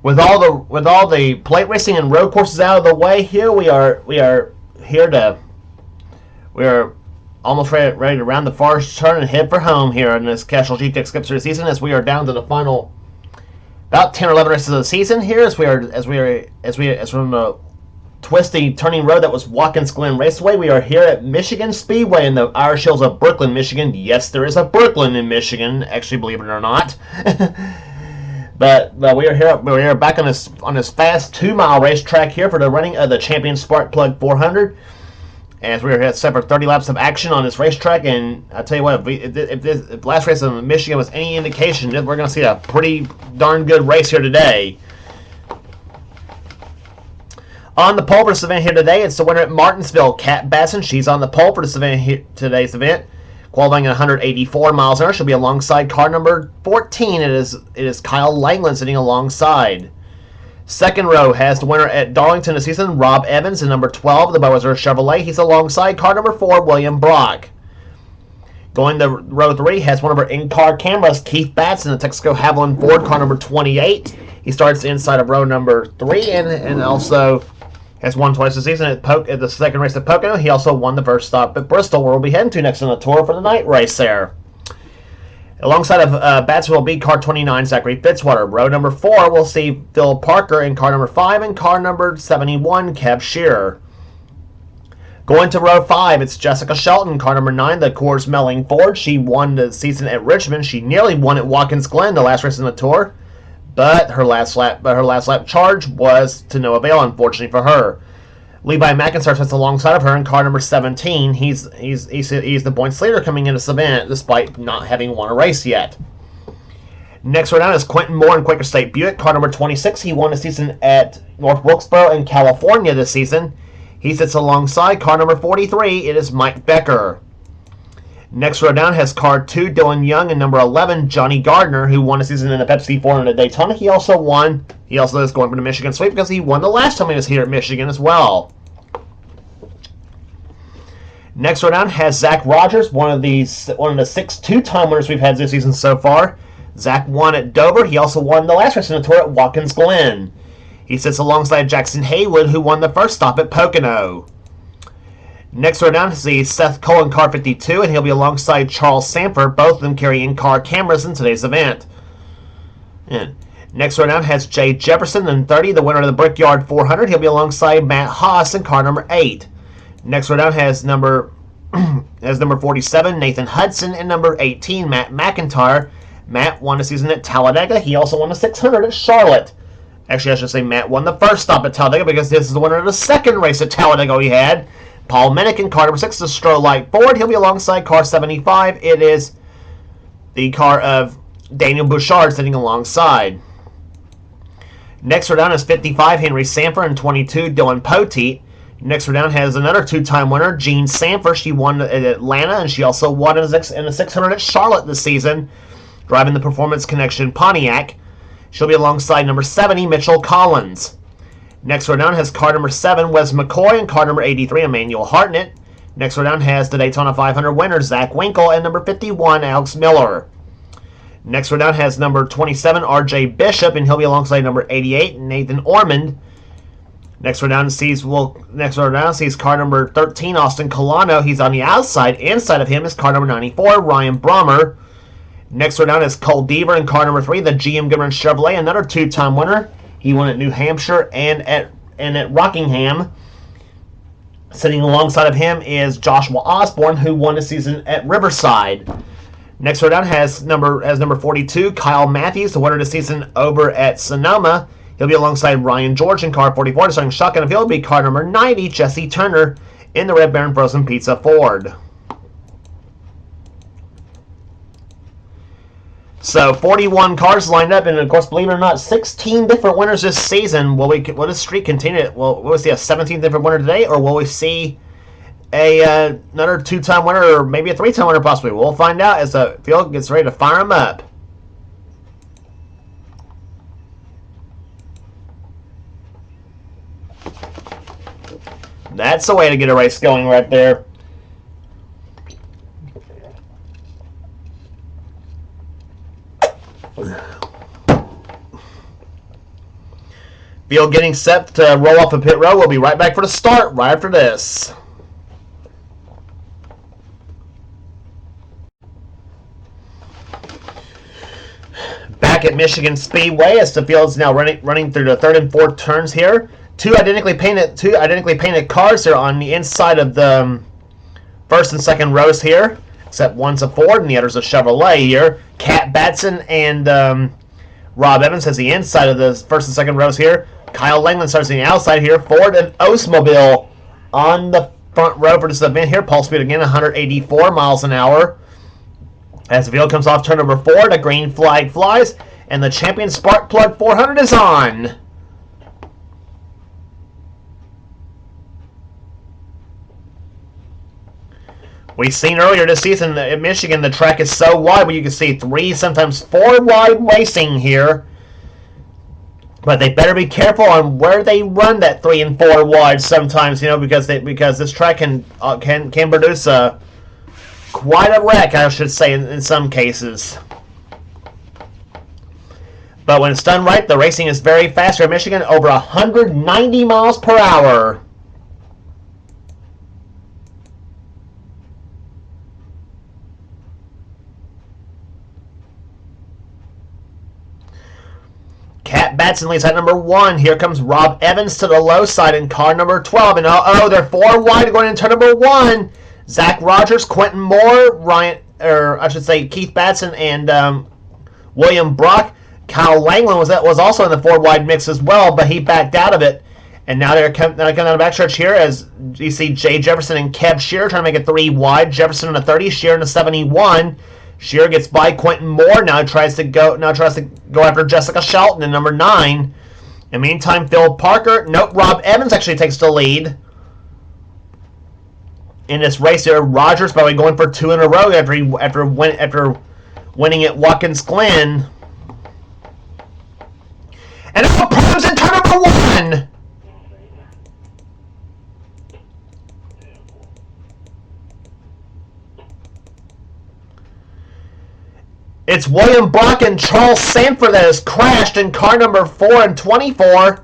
With all the plate racing and road courses out of the way, here we are here to we are almost ready to round the far turn and head for home here in this Castrol GTX Cup Series season, as we are down to the final about 10 or 11 races of the season here, as we're on the twisty turning road that was Watkins Glen Raceway. We are here at Michigan Speedway in the Irish Hills of Brooklyn, Michigan. Yes, there is a Brooklyn in Michigan, actually, believe it or not. But we are here. We are back on this fast 2-mile racetrack here for the running of the Champion Spark Plug 400. As we are here set for 30 laps of action on this racetrack, and I tell you what, if the last race in Michigan was any indication, we're going to see a pretty darn good race here today. On the pole for this event here today, it's the winner at Martinsville, Kat Basson. She's on the pole for this event here, today's event, qualifying at 184 miles an hour. She'll be alongside car number 14. It is Kyle Langland sitting alongside. Second row has the winner at Darlington this season, Rob Evans, in number 12, the Beauxer Chevrolet. He's alongside car number 4, William Brock. Going to row 3 has one of our in-car cameras, Keith Batts, in the Texaco Haviland Ford, car number 28. He starts inside of row number 3 and also has won twice this season at the second race at Pocono. He also won the first stop at Bristol, where we'll be heading to next on the tour for the night race there. Alongside of Batts will be car 29, Zachary Fitzwater. Row number 4 we'll see Phil Parker in car number 5 and car number 71, Kev Shearer. Going to row 5, it's Jessica Shelton, car number 9, the Coors Melling Ford. She won the season at Richmond. She nearly won at Watkins Glen, the last race in the tour, but her last lap charge was to no avail, unfortunately for her. Levi McIntyre sits alongside of her in car number 17. He's the points leader coming into this event, despite not having won a race yet. Next right now is Quentin Moore in Quaker State Buick, car number 26. He won the season at North Wilkesboro in California this season. He sits alongside car number 43. It is Mike Becker. Next row down has car 2, Dylan Young, and number 11, Johnny Gardner, who won the season in the Pepsi 400 at Daytona. He also is going for the Michigan Sweep because he won the last time he was here at Michigan as well. Next row down has Zach Rogers, one of the 6 2-time winners we've had this season so far. Zach won at Dover. He also won the last race in the tour at Watkins Glen. He sits alongside Jackson Haywood, who won the first stop at Pocono. Next row down is Seth Cole in car 52, and he'll be alongside Charles Sanford. Both of them carry in-car cameras in today's event. And next row down has Jay Jefferson in 30, the winner of the Brickyard 400. He'll be alongside Matt Haas in car number 8. Next row down has number 47, Nathan Hudson, and number 18, Matt McIntyre. Matt won the season at Talladega. He also won the 600 at Charlotte. Actually, I should say Matt won the first stop at Talladega because this is the winner of the second race at Talladega he had. Paul Mennick in car number 6, the Stroh-Light Ford. He'll be alongside car 75. It is the car of Daniel Bouchard sitting alongside. Next row down is 55, Henry Sanford, and 22, Dylan Poteet. Next row down has another 2-time winner, Jean Sanford. She won at Atlanta, and she also won in the 600 at Charlotte this season, driving the Performance Connection Pontiac. She'll be alongside number 70, Mitchell Collins. Next row down has car number 7, Wes McCoy, and car number 83, Emmanuel Hartnett. Next row down has the Daytona 500 winner, Zach Winkle, and number 51, Alex Miller. Next row down has number 27, R.J. Bishop, and he'll be alongside number 88, Nathan Ormond. Next row down sees car number 13, Austin Colano. He's on the outside. Inside of him is car number 94, Ryan Brommer. Next row down is Cole Deaver in car number 3, the GM Goodrich Chevrolet, another 2-time winner. He won at New Hampshire and at Rockingham. Sitting alongside of him is Joshua Osborne, who won the season at Riverside. Next row down has number 42, Kyle Matthews, the winner of the season over at Sonoma. He'll be alongside Ryan George in car 44. Starting shotgun, he'll be car number 90, Jesse Turner, in the Red Baron Frozen Pizza Ford. So 41 cars lined up, and of course, believe it or not, 16 different winners this season. Will this streak continue? Will we see a 17th different winner today, or will we see another 2-time winner, or maybe a 3-time winner possibly? We'll find out as the field gets ready to fire them up. That's the way to get a race going right there. Field getting set to roll off the pit road. We'll be right back for the start right after this. Back at Michigan Speedway as the field is now running through the third and fourth turns here. Two identically painted cars here on the inside of the first and second rows here, except one's a Ford and the other's a Chevrolet here. Cat Batson and Rob Evans has the inside of the first and second rows here. Kyle Langland starts on the outside here. Ford and Oldsmobile on the front row for this event here. Pulse speed again 184 miles an hour. As the field comes off turn number 4, the green flag flies, and the Champion Spark Plug 400 is on. We've seen earlier this season in Michigan the track is so wide, but you can see 3, sometimes 4 wide racing here. But they better be careful on where they run that 3 and 4 wide sometimes, because this track can produce quite a wreck, I should say, in some cases. But when it's done right, the racing is very fast here in Michigan, over 190 miles per hour. Cat Batson leads at number 1. Here comes Rob Evans to the low side in car number 12. And they're 4 wide going into turn number 1. Zach Rogers, Quentin Moore, Keith Batson, and William Brock. Kyle Langland was also in the 4 wide mix as well, but he backed out of it. And now they're coming out of the backstretch here as you see Jay Jefferson and Kev Shearer trying to make it 3 wide. Jefferson in the 30, Shearer in the 71. Shearer gets by Quentin Moore. Now tries to go after Jessica Shelton in number 9. In the meantime, Phil Parker. Nope, Rob Evans actually takes the lead in this race here. Rogers probably going for 2 in a row after winning at Watkins Glen. And it's problems in turn number 1. It's William Brock and Charles Sanford that has crashed in car number 4 and 24.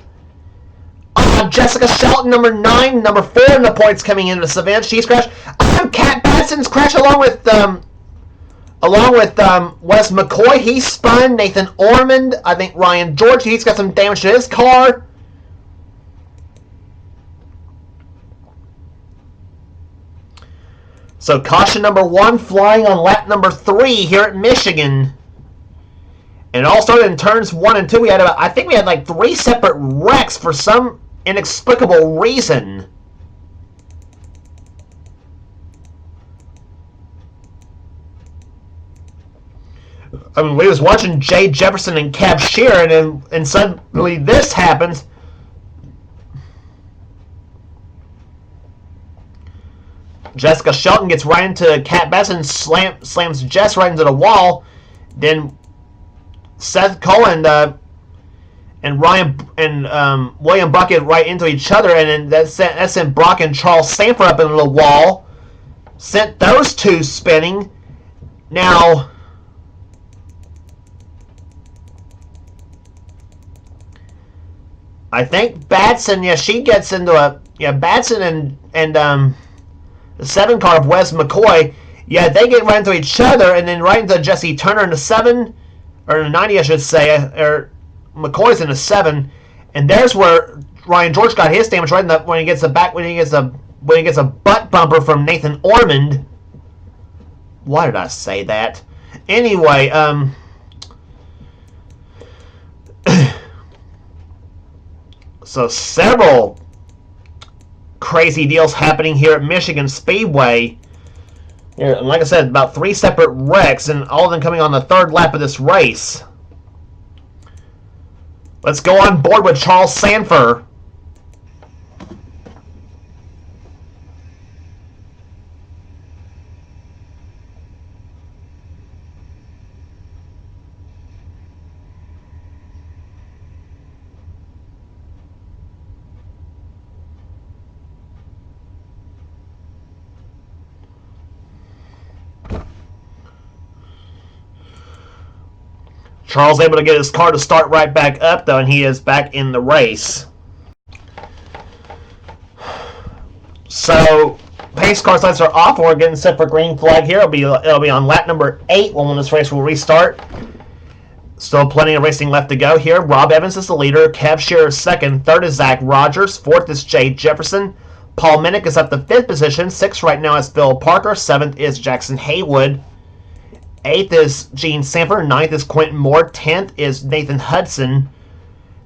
Jessica Shelton, number 9, number 4 in the points coming into this event. She's crashed. Cat Batson's crashed along with Wes McCoy. He spun. Nathan Ormond. I think Ryan George. He's got some damage to his car. So caution number 1 flying on lap number 3 here at Michigan. And it all started in turns 1 and 2. I think we had like 3 separate wrecks for some inexplicable reason. I mean, we was watching Jay Jefferson and Kev Sheeran, and suddenly this happens. Jessica Shelton gets right into Cat Besson, slams Jess right into the wall. Then Seth Cohen and Ryan and William Bucket right into each other, and then that sent Brock and Charles Sanford up into the wall. Sent those 2 spinning. Now, I think Batson, she gets into Batson and the 7 car of Wes McCoy, they get right into each other, and then right into Jesse Turner in the 7, or the 90, I should say, or McCoy's in the 7, and there's where Ryan George got his damage right in the, when he gets a butt bumper from Nathan Ormond. Why did I say that? Anyway, so several crazy deals happening here at Michigan Speedway. Like I said, about 3 separate wrecks, and all of them coming on the 3rd lap of this race. Let's go on board with Charles Sanford. Charles able to get his car to start right back up, though, and he is back in the race. So, pace car lights are off, and we're getting set for green flag here. It'll be on lap number 8 when this race will restart. Still plenty of racing left to go here. Rob Evans is the leader. Kev Shearer is second. Third is Zach Rogers. Fourth is Jay Jefferson. Paul Minnick is up to 5th position. 6th right now is Phil Parker. 7th is Jackson Haywood. 8th is Gene Sanford. 9th is Quentin Moore. 10th is Nathan Hudson.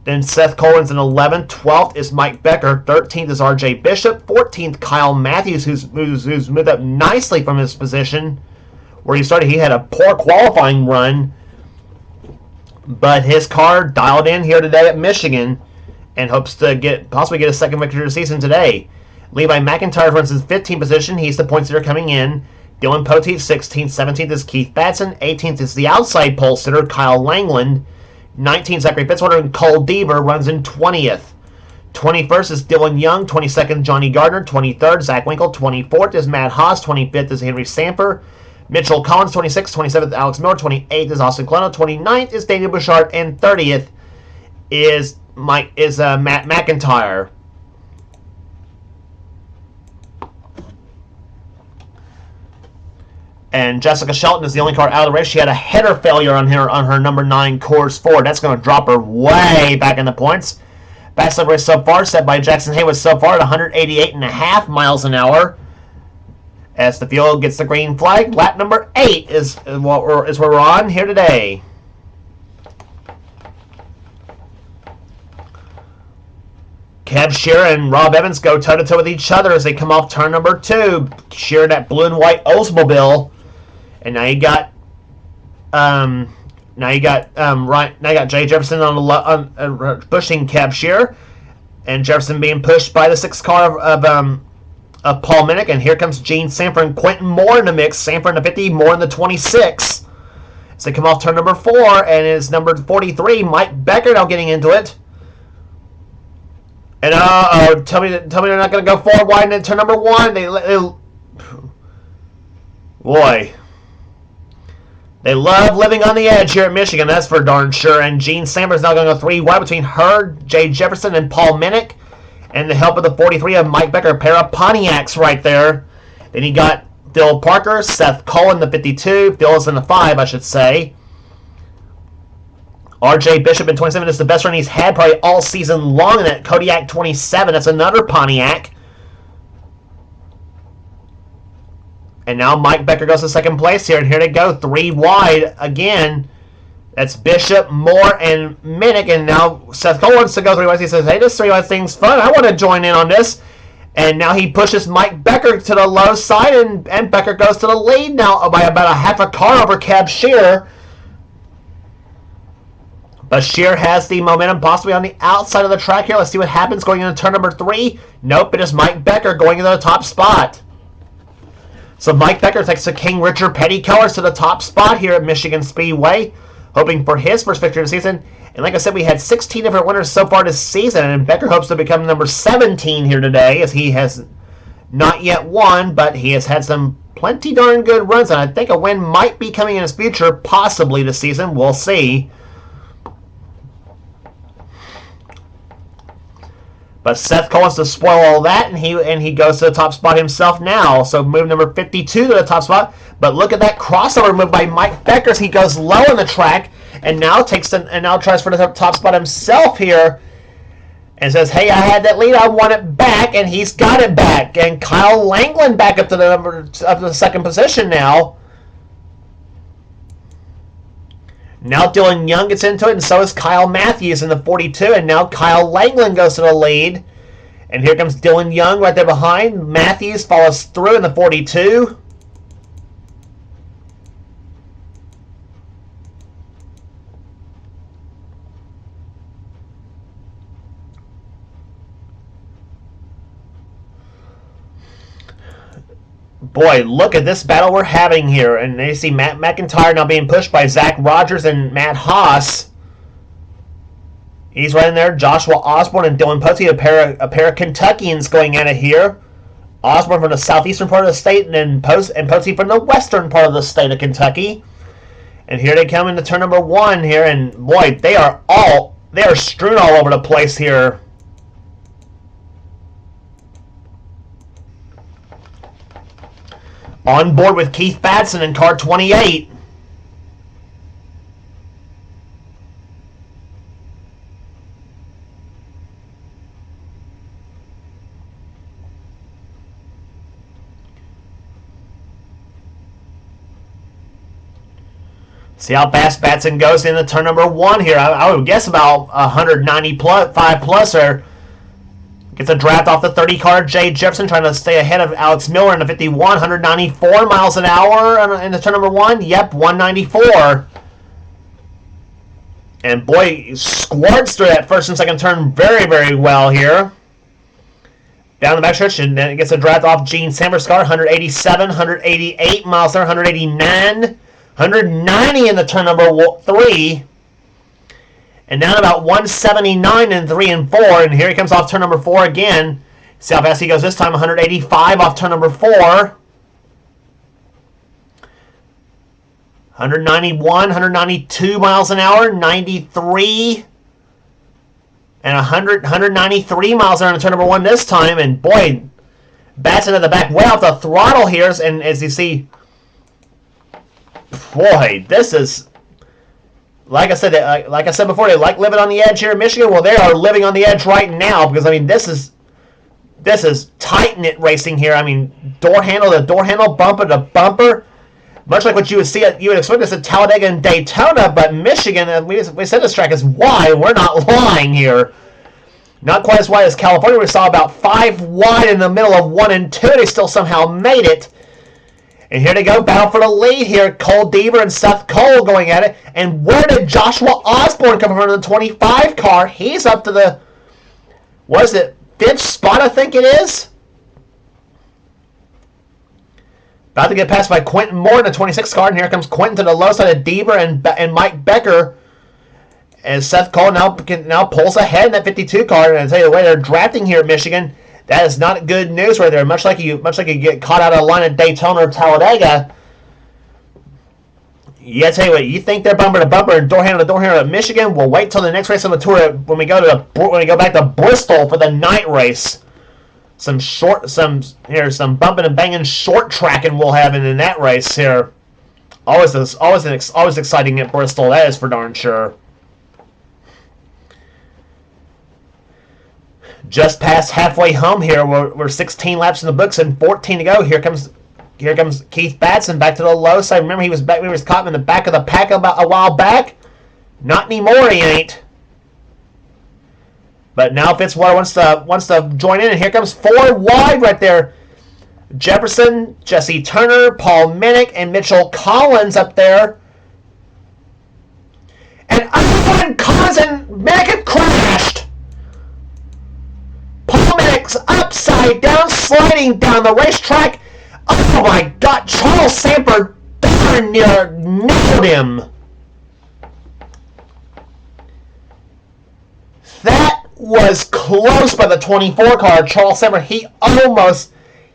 Then Seth Colin's in 11th. 12th is Mike Becker. 13th is RJ Bishop. 14th, Kyle Matthews, who's moved up nicely from his position where he started. He had a poor qualifying run, but his car dialed in here today at Michigan and hopes to possibly get a second victory of the season today. Levi McIntyre runs in 15th position. He's the points that are coming in. Dylan Poteet, 16th. 17th is Keith Batson. 18th is the outside pole sitter, Kyle Langland. 19th, Zachary Fitzwater, and Cole Deaver runs in 20th. 21st is Dylan Young. 22nd, Johnny Gardner. 23rd, Zach Winkle. 24th is Matt Haas. 25th is Henry Samper. Mitchell Collins, 26th. 27th, Alex Miller. 28th is Austin Colonna. 29th is Daniel Bouchard. And 30th is Matt McIntyre. And Jessica Shelton is the only car out of the race. She had a header failure on her number 9 Coors Ford. That's going to drop her way back in the points. Fastest lap race so far, set by Jackson Haywood so far at 188.5 miles an hour. As the field gets the green flag, lap number 8 is where we're on here today. Kev Shearer and Rob Evans go toe-to-toe with each other as they come off turn number 2. Shearer that blue and white Oldsmobile. And now you got Jay Jefferson pushing Kev Shearer, and Jefferson being pushed by the 6th car of Paul Minnick. And here comes Gene Sanford and Quentin Moore in the mix. Sanford in the 50, Moore in the 26. As they come off turn number 4, and it's number 43, Mike Becker now getting into it. And tell me they're not going to go forward wide in turn number 1. They love living on the edge here at Michigan, that's for darn sure. And Gene Sanders now going to go 3 wide between her, Jay Jefferson, and Paul Minnick. And the help of the 43 of Mike Becker, a pair of Pontiacs right there. Then you got Phil Parker, Seth Cullen, the 52. Phil is in the 5, I should say. RJ Bishop in 27 is the best run he's had probably all season long in that Kodiak 27. That's another Pontiac. And now Mike Becker goes to 2nd place here. And here they go, 3 wide again. That's Bishop, Moore, and Minnick. And now Seth Cole wants to go 3 wide. He says, hey, this 3 wide thing's fun. I want to join in on this. And now he pushes Mike Becker to the low side. And Becker goes to the lead now by about a half a car over Kev Shearer. But Shearer has the momentum possibly on the outside of the track here. Let's see what happens going into turn number 3. Nope, it is Mike Becker going into the top spot. So Mike Becker takes the King Richard Petty colors to the top spot here at Michigan Speedway, hoping for his first victory of the season. And like I said, we had 16 different winners so far this season, and Becker hopes to become number 17 here today, as he has not yet won, but he has had some plenty darn good runs, and I think a win might be coming in his future, possibly this season. We'll see. But Seth Cole wants to spoil all that, and he goes to the top spot himself now. So move number 52 to the top spot. But look at that crossover move by Mike Becker as he goes low on the track, and now tries for the top spot himself here, and says, "Hey, I had that lead, I want it back," and he's got it back. And Kyle Langland back up to the 2nd position now. Now Dylan Young gets into it, and so is Kyle Matthews in the 42, and now Kyle Langland goes to the lead. And here comes Dylan Young right there behind. Matthews follows through in the 42. Boy, look at this battle we're having here. And you see Matt McIntyre now being pushed by Zach Rogers and Matt Haas. He's right in there. Joshua Osborne and Dylan Poteet, a pair of Kentuckians going at it here. Osborne from the southeastern part of the state, and then Poteet from the western part of the state of Kentucky. And here they come into turn number 1 here, and boy, they are strewn all over the place here. On board with Keith Batson in car 28. See how fast Batson goes into turn number 1 here. I would guess about 195 plus, or gets a draft off the 30 car. Jay Jefferson trying to stay ahead of Alex Miller in the 51. 194 miles an hour in the turn number 1. Yep, 194. And boy, squirts through that first and second turn very, very well here. Down the backstretch, and then it gets a draft off Gene Samber's car. 187, 188 miles an hour, 189. 190 in the turn number 3. And down about 179 in 3 and 4. And here he comes off turn number 4 again. See how fast he goes this time. 185 off turn number 4. 191, 192 miles an hour, 93. And 193 miles an hour in turn number 1 this time. And boy, Batson at the back way off the throttle here. And as you see, boy, this is, like I said before, they like living on the edge here in Michigan. Well, they are living on the edge right now, because I mean this is tight knit racing here. I mean, door handle to door handle, bumper to bumper, much like what you would expect this at Talladega and Daytona. But Michigan, we said this track is wide. We're not lying here. Not quite as wide as California. We saw about 5 wide in the middle of 1 and 2. They still somehow made it. And here they go, battle for the lead here. Cole Deaver and Seth Cole going at it. And where did Joshua Osborne come from in the 25 car? He's up to the, what is it, 5th spot, I think it is? About to get passed by Quentin Moore in the 26 car. And here comes Quentin to the low side of Deaver and Mike Becker. And Seth Cole now pulls ahead in that 52 car. And I tell you the way they're drafting here at Michigan, that is not good news right there. Much like you get caught out of the line at Daytona or Talladega. Yeah, I tell you what, you think they're bumper to bumper and door handle to door handle at Michigan? We'll wait till the next race on the tour when we go back to Bristol for the night race. Some bumping and banging short tracking we'll have in that race here. Always exciting at Bristol. That is for darn sure. Just past halfway home here. We're 16 laps in the books and 14 to go. Here comes Keith Batson back to the low side. Remember, he was caught in the back of the pack about a while back. Not anymore, he ain't. But now Fitzwater wants to join in, and here comes 4 wide right there. Jefferson, Jesse Turner, Paul Minnick, and Mitchell Collins up there. And Collins and Minnick have crashed. Paul Minnick's upside down, sliding down the racetrack. Oh my God, Charles Sanford darn near nailed him. That was close by the 24 car. Charles Sanford, he almost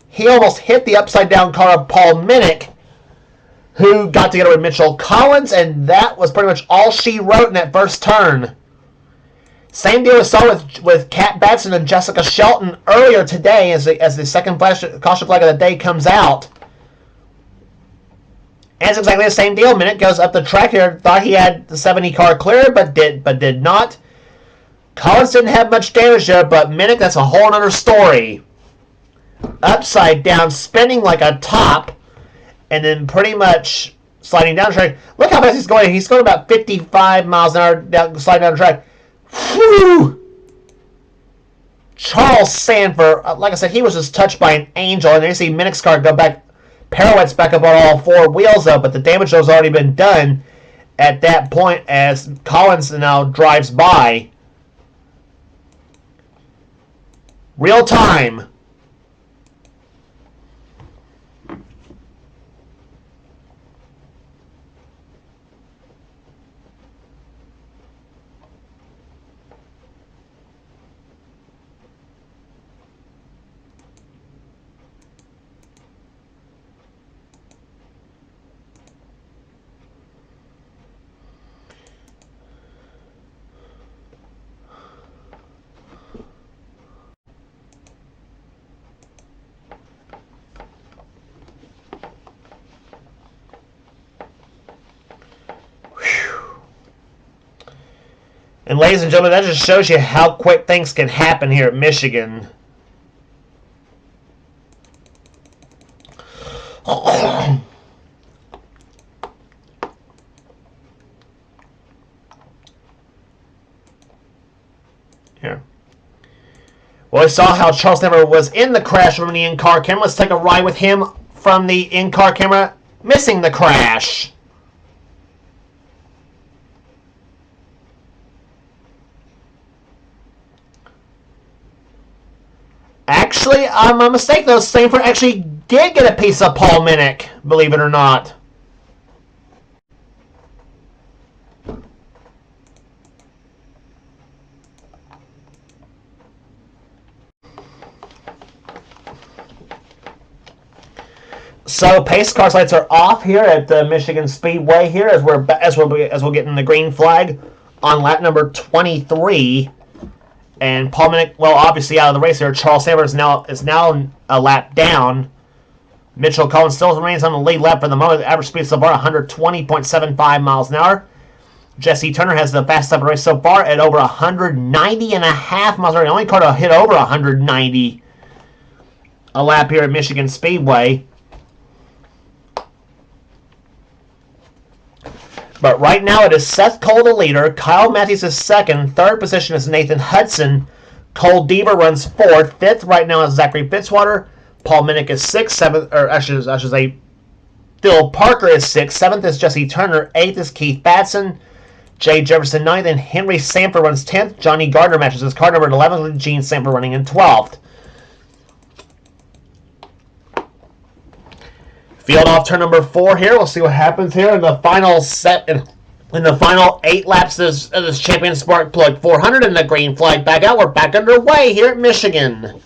hit the upside down car of Paul Minnick, who got together with Mitchell Collins, and that was pretty much all she wrote in that first turn. Same deal we saw with Kat Batson and Jessica Shelton earlier today as the second caution flag of the day comes out. And it's exactly the same deal. Minnick goes up the track here, thought he had the 70 car clear, but did not. Collins didn't have much damage there, but Minnick, that's a whole other story. Upside down, spinning like a top, and then pretty much sliding down the track. Look how fast he's going. He's going about 55 miles an hour sliding down the track. Whew! Charles Sanford, like I said, he was just touched by an angel. And you see Minnick's car go back, pirouettes back up on all 4 wheels, though, but the damage has already been done at that point as Collins now drives by. Real time. And ladies and gentlemen, that just shows you how quick things can happen here at Michigan. Here. Well, we saw how Charles Never was in the crash from the in-car camera. Let's take a ride with him from the in-car camera, missing the crash. Actually, my mistake though, Stanford actually did get a piece of Paul Minnick, believe it or not. So pace car lights are off here at the Michigan Speedway here as we'll get in the green flag on lap number 23. And Paul Minnick, well, obviously out of the race here. Charles Sanders is now a lap down. Mitchell Collins still remains on the lead lap for the moment. The average speed so far 120.75 miles an hour. Jesse Turner has the fastest lap of the race so far at over 190.5 miles an hour. The only car to hit over 190 a lap here at Michigan Speedway. But right now it is Seth Cole the leader. Kyle Matthews is second. Third position is Nathan Hudson. Cole Deaver runs fourth. Fifth right now is Zachary Fitzwater. Paul Minnick is sixth. Seventh, or I should say, Phil Parker is sixth. Seventh is Jesse Turner. Eighth is Keith Batson. Jay Jefferson ninth, and Henry Sanford runs 10th. Johnny Gardner matches his car number 11th with Gene Sanford running in 12th. Field off turn number 4 here. We'll see what happens here in the final set. In the final 8 laps of this Champion Spark Plug 400 and the green flag back out. We're back underway here at Michigan.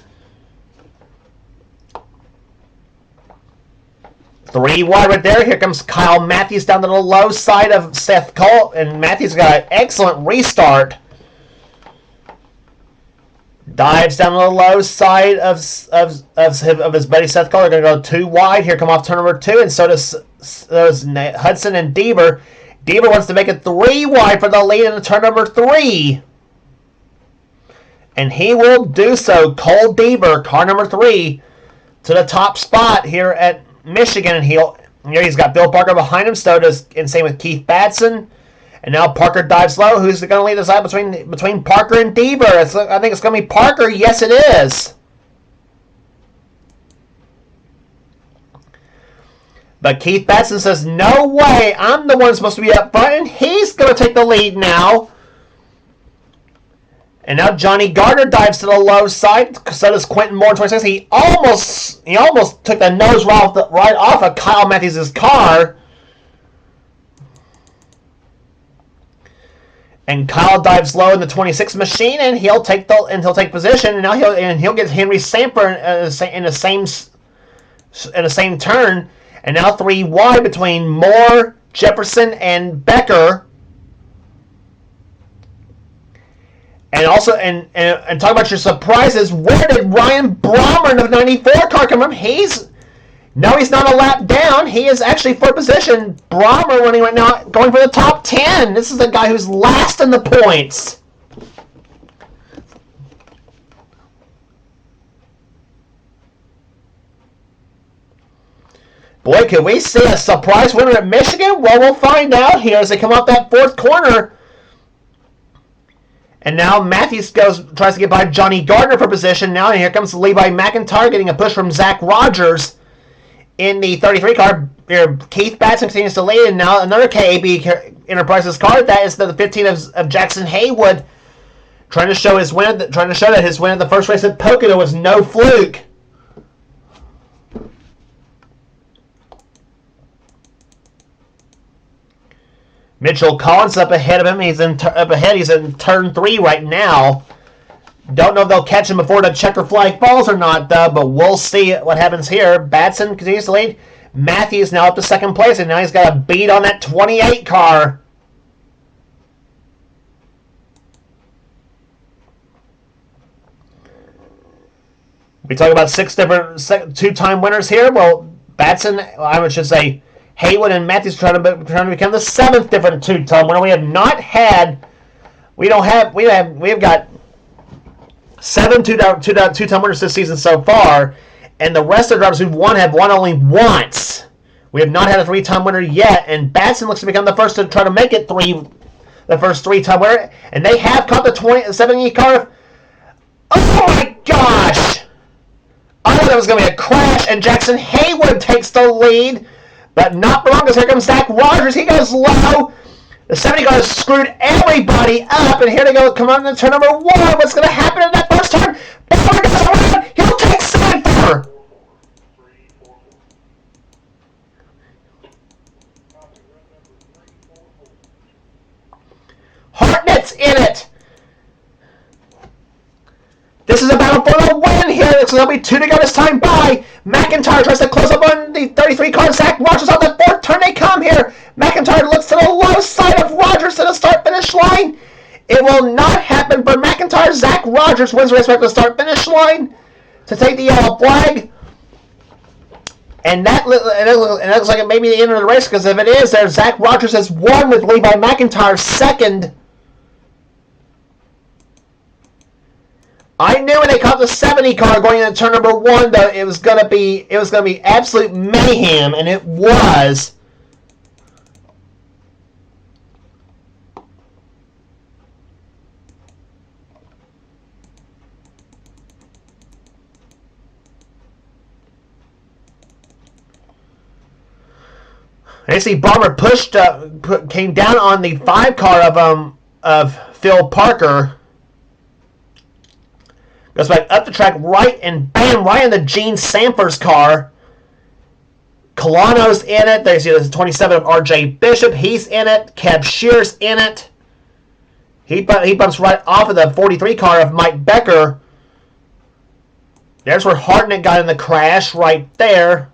3 wide right there. Here comes Kyle Matthews down to the low side of Seth Cole. And Matthews got an excellent restart. Dives down to the low side of his buddy Seth Cole. They're going to go 2 wide. Here come off turn number 2. And so does Hudson and Deaver. Deaver wants to make it 3 wide for the lead in turn number 3. And he will do so. Cole Deaver, car number 3, to the top spot here at Michigan. And he's got Bill Parker behind him. So does, and same with Keith Batson. And now Parker dives low. Who's going to lead us out between Parker and Deaver? I think it's going to be Parker. Yes, it is. But Keith Batson says, no way. I'm the one supposed to be up front. And he's going to take the lead now. And now Johnny Gardner dives to the low side. So does Quentin Moore in 26. He almost took the nose right off of Kyle Matthews' car. And Kyle dives low in the 26 machine, and he'll take position. And now he'll get Henry Samper in the same turn. And now 3 wide between Moore, Jefferson, and Becker. And also, and talk about your surprises. Where did Ryan Brommer in the 94 car come from? No, he's not a lap down. He is actually 4th position. Brommer running right now, going for the top 10. This is the guy who's last in the points. Boy, could we see a surprise winner at Michigan? Well, we'll find out here as they come off that 4th corner. And now Matthews tries to get by Johnny Gardner for position. Now, and here comes Levi McIntyre getting a push from Zach Rogers. In the 33 car, Keith Batson continues to lead, and now another KAB Enterprises car. That is the 15 of Jackson Haywood, trying to show that his win at the first race at Pocono was no fluke. Mitchell Collins up ahead of him. He's in turn 3 right now. Don't know if they'll catch him before the checker flag falls or not, though, but we'll see what happens here. Batson continues to lead. Matthews now up to 2nd place, and now he's got a beat on that 28 car. We talk about 6 different 2-time winners here. Well, Batson, I should say, Haywood and Matthews trying to become the 7th different 2-time winner. We have not had we've got 7 two-time winners this season so far, and the rest of the drivers who've won have won only once. We have not had a 3-time winner yet, and Batson looks to become the first to try to make it the first 3-time winner, and they have caught the 70 car. Oh my gosh! I thought that was going to be a crash, and Jackson Haywood takes the lead, but not for long, because here comes Zach Rogers. He goes low. The 70 car has screwed everybody up, and here they go. Come on to turn number 1. What's going to happen in that first turn? Bauer goes around. He'll take center. Hartnett's in it. This is a battle for the win here. There'll be 2 to go this time by. McIntyre tries to close up on the 33 car. Zach Rogers on the 4th turn. They come here. McIntyre looks to the low side of Rogers to the start-finish line. It will not happen for McIntyre. Zach Rogers wins the race right to the start-finish line to take the yellow flag. And that looks like it may be the end of the race, because if it is, there Zach Rogers has won with Levi McIntyre second. I knew when they caught the 70 car going into turn number 1 that it was gonna be absolute mayhem, and it was. I see Bomber came down on the 5 car of Phil Parker. Goes back up the track right, and bam, right in the Gene Sanford's car. Colano's in it. There's the 27 of R.J. Bishop. He's in it. Kev Shear's in it. He bumps right off of the 43 car of Mike Becker. There's where Hartnett got in the crash right there.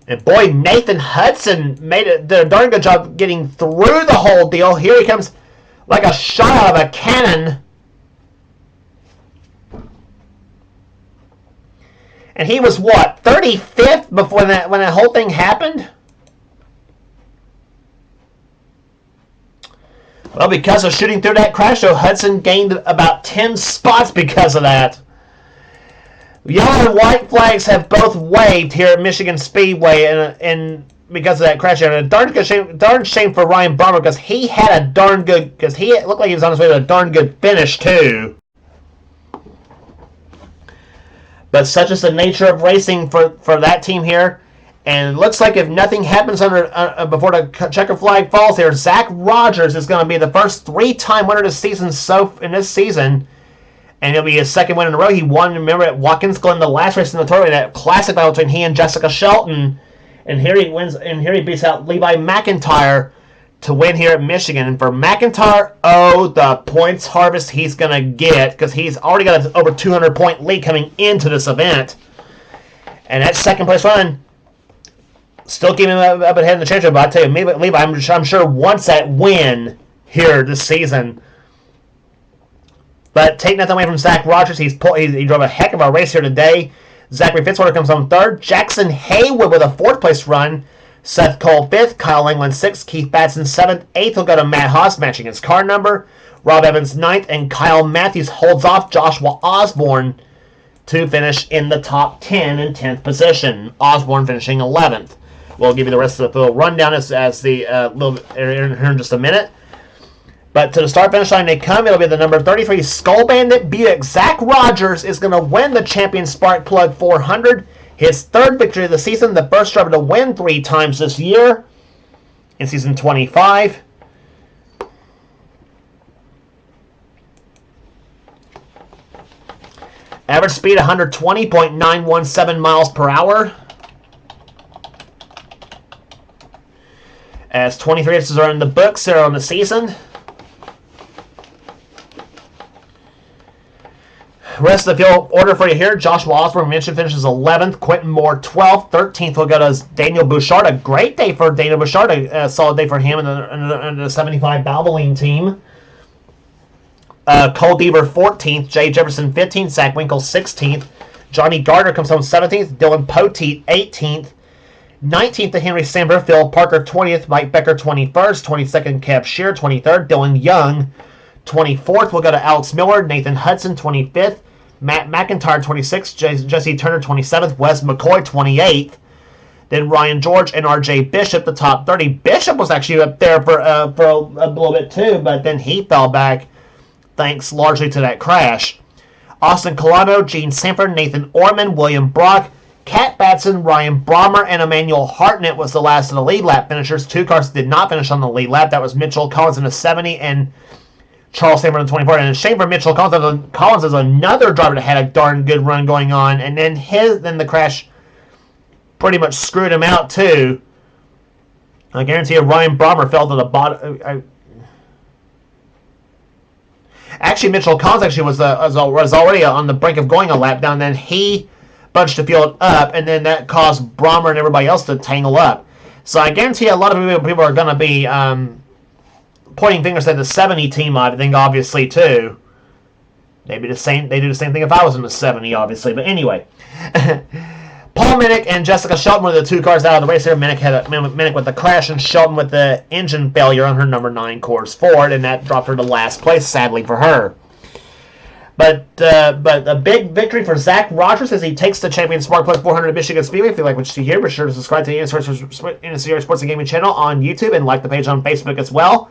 And boy, Nathan Hudson did a darn good job getting through the whole deal. Here he comes like a shot out of a cannon. And he was, what, 35th before when that whole thing happened? Well, because of shooting through that crash, though, Hudson gained about 10 spots because of that. Yellow and white flags have both waved here at Michigan Speedway, and because of that crash, and a darn shame for Ryan Barber, because he had a darn good, because he looked like he was on his way to a darn good finish too. But such is the nature of racing for that team here, and it looks like if nothing happens before the checker flag falls here, Zach Rogers is going to be the first 3-time winner this season. And it'll be his second win in a row. He won, remember, at Watkins Glen, the last race in the tournament, that classic battle between he and Jessica Shelton. And here he wins, and here he beats out Levi McIntyre to win here at Michigan. And for McIntyre, the points harvest he's going to get, because he's already got an over 200-point lead coming into this event. And that second place run still keeping him up ahead in the championship. But I tell you, Levi, I'm sure wants that win here this season. But take nothing away from Zach Rogers. He drove a heck of a race here today. Zachary Fitzwater comes home 3rd. Jackson Haywood with a 4th place run. Seth Cole 5th. Kyle England 6th. Keith Batson 7th. 8th will go to Matt Haas, matching his car number. Rob Evans 9th. And Kyle Matthews holds off Joshua Osborne to finish in the top 10 in 10th position. Osborne finishing 11th. We'll give you the rest of the little rundown as the little here in just a minute. But to the start-finish line they come. It'll be the number 33 Skull Bandit Buick. Zach Rogers is going to win the Champion Spark Plug 400. His 3rd victory of the season. The first driver to win 3 times this year in season 25. Average speed 120.917 miles per hour. As 23 races are in the books there on the season. Rest of the field order for you here. Joshua Osborne mentioned finishes 11th. Quentin Moore 12th. 13th will go to Daniel Bouchard. A great day for Daniel Bouchard. A solid day for him and the 75 Valvoline team. Cole Deaver 14th. Jay Jefferson 15th. Zach Winkle 16th. Johnny Gardner comes home 17th. Dylan Poteet 18th. 19th to Henry Samber, Phil Parker 20th, Mike Becker 21st, 22nd Kev Shear 23rd, Dylan Young 24th. We'll go to Alex Miller, Nathan Hudson 25th, Matt McIntyre 26th, Jesse Turner 27th, Wes McCoy 28th. Then Ryan George and RJ Bishop, the top 30. Bishop was actually up there for a little bit too, but then he fell back thanks largely to that crash. Austin Colano, Gene Sanford, Nathan Orman, William Brock, Kat Batson, Ryan Brommer, and Emmanuel Hartnett was the last of the lead lap finishers. 2 cars did not finish on the lead lap. That was Mitchell Collins in the 70 and Charles Sanford in the 24. And a shame for Mitchell Collins. Collins is another driver that had a darn good run going on, and then the crash pretty much screwed him out too. I guarantee you, Ryan Brommer fell to the bottom. Actually, Mitchell Collins was already on the brink of going a lap down. Then he bunched the field up, and then that caused Brommer and everybody else to tangle up. So I guarantee you, a lot of people are going to be pointing fingers at the 70 team. I think, obviously, too. They do the same thing if I was in the 70, obviously. But anyway. Paul Minnick and Jessica Shelton were the 2 cars out of the race here. Minnick with the crash and Shelton with the engine failure on her number 9 Coors Ford, and that dropped her to last place, sadly for her. But a big victory for Zach Rogers as he takes the Champion Smart Plus 400 at Michigan Speedway. If you like what you see here, be sure to subscribe to the NNSCRA Sports and Gaming channel on YouTube and like the page on Facebook as well.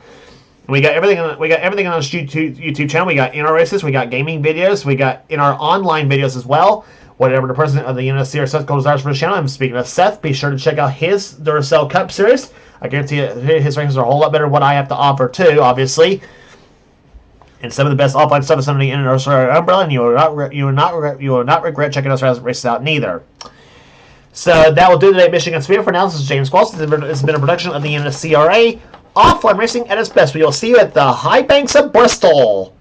We got everything on this YouTube channel. We got in our races, we got gaming videos, we got in our online videos as well. Whatever the president of the NNSCRA Seth Cole desires for the channel. I'm speaking of Seth. Be sure to check out his Duracell Cup Series. I guarantee you his races are a whole lot better than what I have to offer too, obviously. And some of the best offline stuff is under the NNSCRA umbrella, and you will not regret checking those races out neither. So that will do today at Michigan Speedway. For now, this is James Qualls. This has been a production of the NNSCRA Offline Racing at its best. We will see you at the high banks of Bristol.